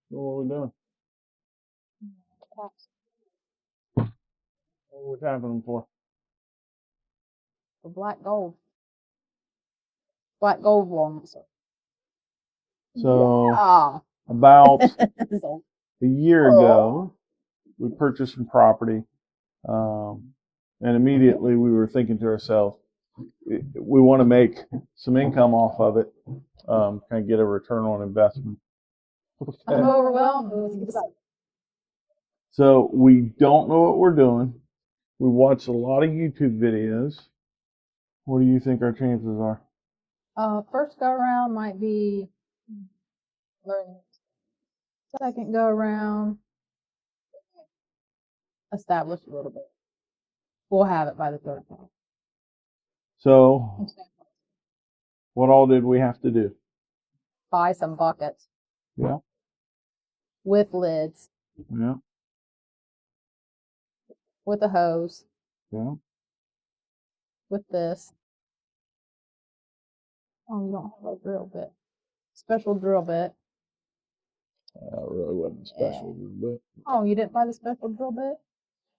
What are we doing? What are we tapping them for? For black gold. Black gold walnuts. So Yeah. about So, a year ago, we purchased some property, and immediately we were thinking to ourselves, we want to make some income off of it, kind of get a return on investment. I'm overwhelmed. So we don't know what we're doing. We watched a lot of YouTube videos. What do you think our chances are? First go around might be learning. Second go around, establish a little bit. We'll have it by the third time. So what all did we have to do? Buy some buckets. Yeah. With lids. Yeah. With a hose. Yeah. With this. Oh, you don't have a drill bit. Special drill bit. That really wasn't special, but oh, you didn't buy the special drill bit?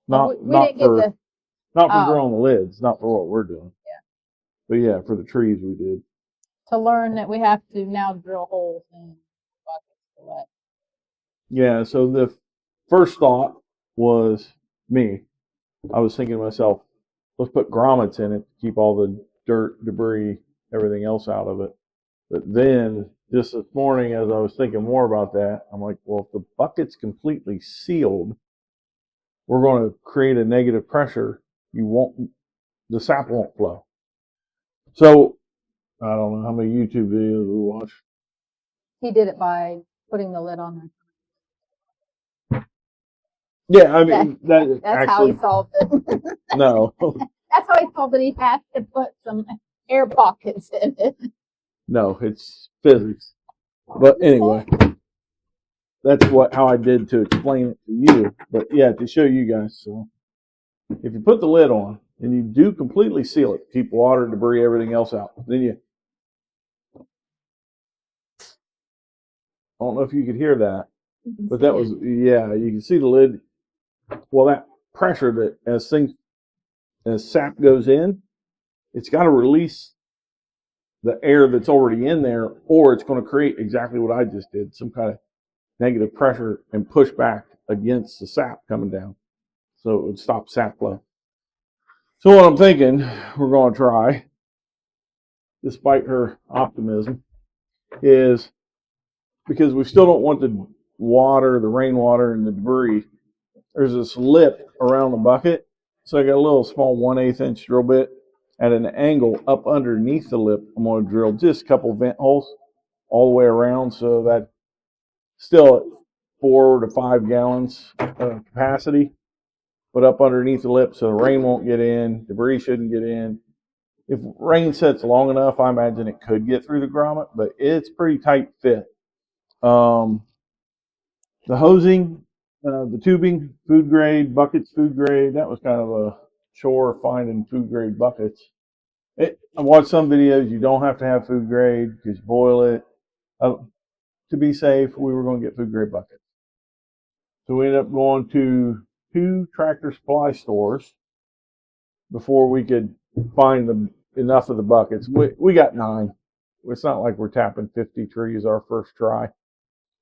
not we didn't for get the not for drilling the lids, not for what we're doing. Yeah. But yeah, for the trees we did. To learn that we have to now drill holes in buckets to let. Yeah, so the first thought was me. I was thinking to myself, let's put grommets in it to keep all the dirt, debris, everything else out of it. But then, just this morning, as I was thinking more about that, I'm like, well, if the bucket's completely sealed, we're going to create a negative pressure. The sap won't flow. So, I don't know how many YouTube videos we watched. He did it by putting the lid on there. Yeah, I mean, that's actually, how he solved it. No. That's how he solved it. He had to put some air pockets in it. No, it's physics. But anyway, that's how I did to explain it to you. But yeah, to show you guys. So if you put the lid on and you do completely seal it, keep water, debris, everything else out, then I don't know if you could hear that, but that was, yeah, you can see the lid. Well, that pressure that as sap goes in, it's got to release the air that's already in there, or it's going to create exactly what I just did, some kind of negative pressure and push back against the sap coming down. So it would stop sap flow. So what I'm thinking we're going to try, despite her optimism, is because we still don't want the water, the rainwater, and the debris. There's this lip around the bucket. So I got a little small 1/8 inch drill bit at an angle up underneath the lip. I'm going to drill just a couple vent holes all the way around so that still at 4 to 5 gallons capacity, but up underneath the lip so the rain won't get in, debris shouldn't get in. If rain sets long enough, I imagine it could get through the grommet, but it's pretty tight fit. The hosing, the tubing, food grade, buckets, food grade, that was kind of a chore finding food grade buckets. I watched some videos, you don't have to have food grade, just boil it. To be safe, we were going to get food grade buckets. So we ended up going to 2 Tractor Supply stores before we could find enough of the buckets. We got 9. It's not like we're tapping 50 trees our first try.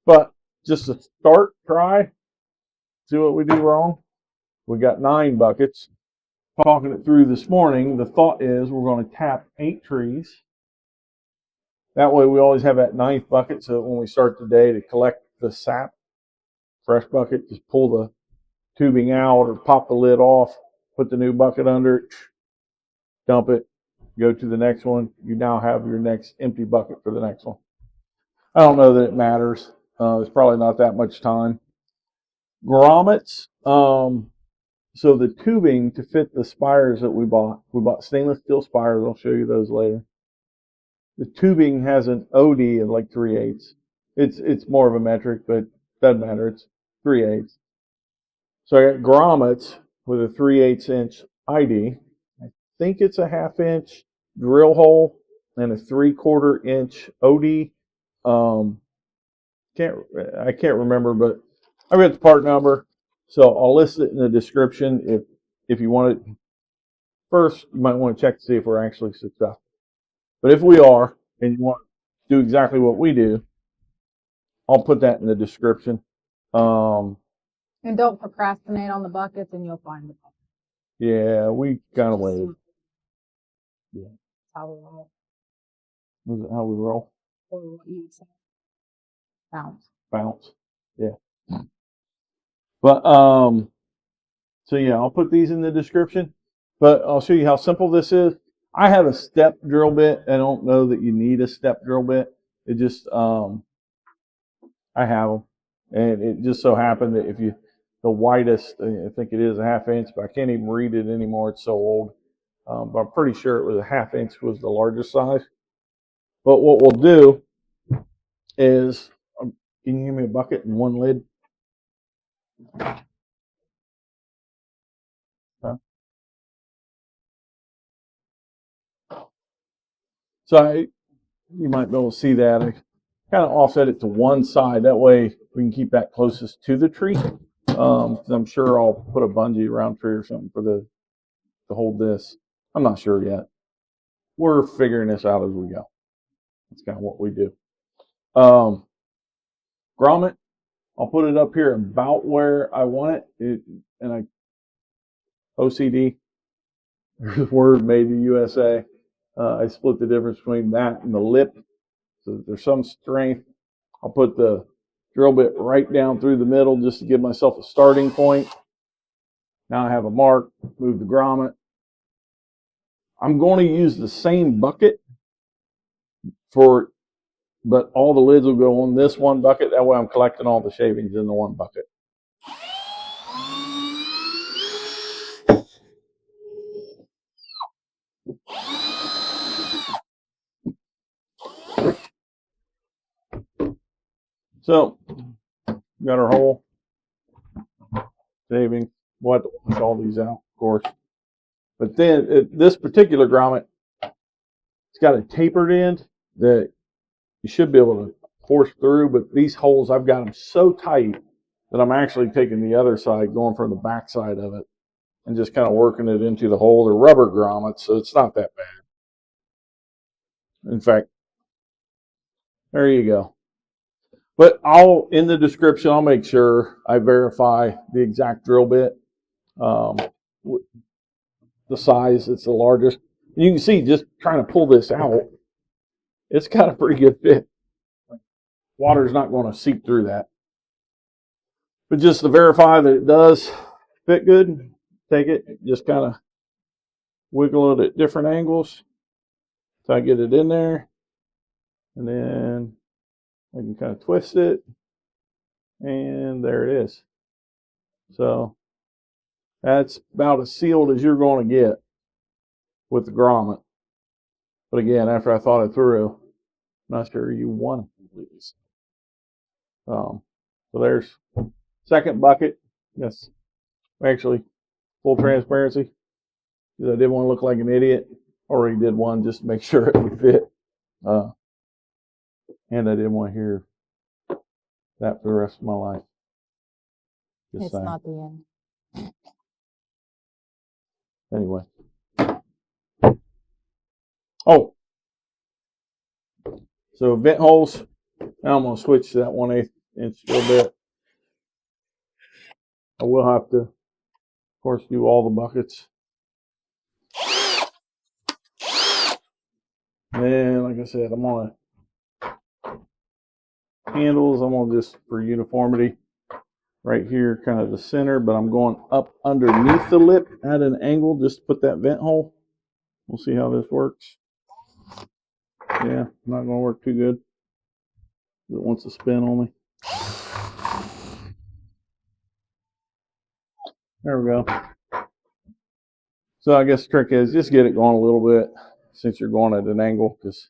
But just to try, see what we do wrong. We got 9 buckets. Talking it through this morning, the thought is we're going to tap 8 trees. That way we always have that 9th bucket so that when we start the day to collect the sap, fresh bucket, just pull the tubing out or pop the lid off, put the new bucket under it, dump it, go to the next one. You now have your next empty bucket for the next one. I don't know that it matters. It's probably not that much time. Grommets. So the tubing to fit the spires that we bought stainless steel spires. I'll show you those later. The tubing has an OD of like 3/8. It's more of a metric, but doesn't matter. It's 3/8. So I got grommets with a 3/8 inch ID. I think it's a 1/2 inch drill hole and a 3/4 inch OD. I can't remember, but I got the part number, so I'll list it in the description if you want it. First, you might want to check to see if we're actually successful. But if we are, and you want to do exactly what we do, I'll put that in the description. And don't procrastinate on the buckets, and you'll find the bucket. Yeah, we kind of waited. Yeah. That's how we roll. Is it how we roll? Or what you say. Bounce. Yeah. But so yeah, I'll put these in the description. But I'll show you how simple this is. I have a step drill bit. I don't know that you need a step drill bit. It just I have them, and it just so happened that the widest, I think it is a 1/2 inch, but I can't even read it anymore. It's so old. But I'm pretty sure it was a 1/2 inch was the largest size. But what we'll do is, can you give me a bucket and one lid? Huh? So you might be able to see that. I kind of offset it to one side. That way we can keep that closest to the tree. 'Cause I'm sure I'll put a bungee around tree or something to hold this. I'm not sure yet. We're figuring this out as we go. That's kind of what we do. Grommet, I'll put it up here about where I want it. And I OCD, there's a word made in USA. I split the difference between that and the lip, so that there's some strength. I'll put the drill bit right down through the middle just to give myself a starting point. Now I have a mark. Move the grommet. I'm going to use the same bucket but all the lids will go on this one bucket. That way I'm collecting all the shavings in the one bucket. So, got our hole, shaving. We'll have to wash all these out, of course. But then this particular grommet, it's got a tapered end that you should be able to force through. But these holes, I've got them so tight that I'm actually taking the other side, going from the back side of it, and just kind of working it into the hole. They're rubber grommets, so it's not that bad. In fact, there you go. But in the description, I'll make sure I verify the exact drill bit, the size. It's the largest. You can see just trying to pull this out, it's got a pretty good fit. Water's not going to seep through that. But just to verify that it does fit good, take it, just kind of wiggle it at different angles so I get it in there. And then I can kind of twist it. And there it is. So that's about as sealed as you're going to get with the grommet. But again, after I thought it through, I'm not sure you want it completely. So there's second bucket. Yes, actually, full transparency, because I didn't want to look like an idiot. Already did one just to make sure it would fit. And I didn't want to hear that for the rest of my life. Just it's saying. not the end. Anyway. Oh. So vent holes. Now I'm going to switch to that 1/8 inch drill bit. I will have to, of course, do all the buckets. And like I said, I'm on handles. I'm on just for uniformity right here, kind of the center, but I'm going up underneath the lip at an angle just to put that vent hole. We'll see how this works. Yeah, not going to work too good. It wants to spin on me. There we go. So I guess the trick is just get it going a little bit since you're going at an angle, because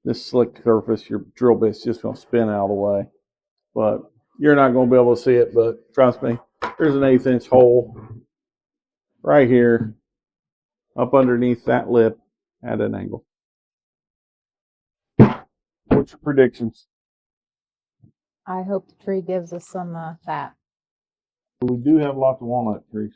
this slick surface, your drill bit's just going to spin out of the way. But you're not going to be able to see it, but trust me, there's an 1/8 inch hole right here up underneath that lip at an angle. What's your predictions? I hope the tree gives us some fat. We do have lots of walnut trees.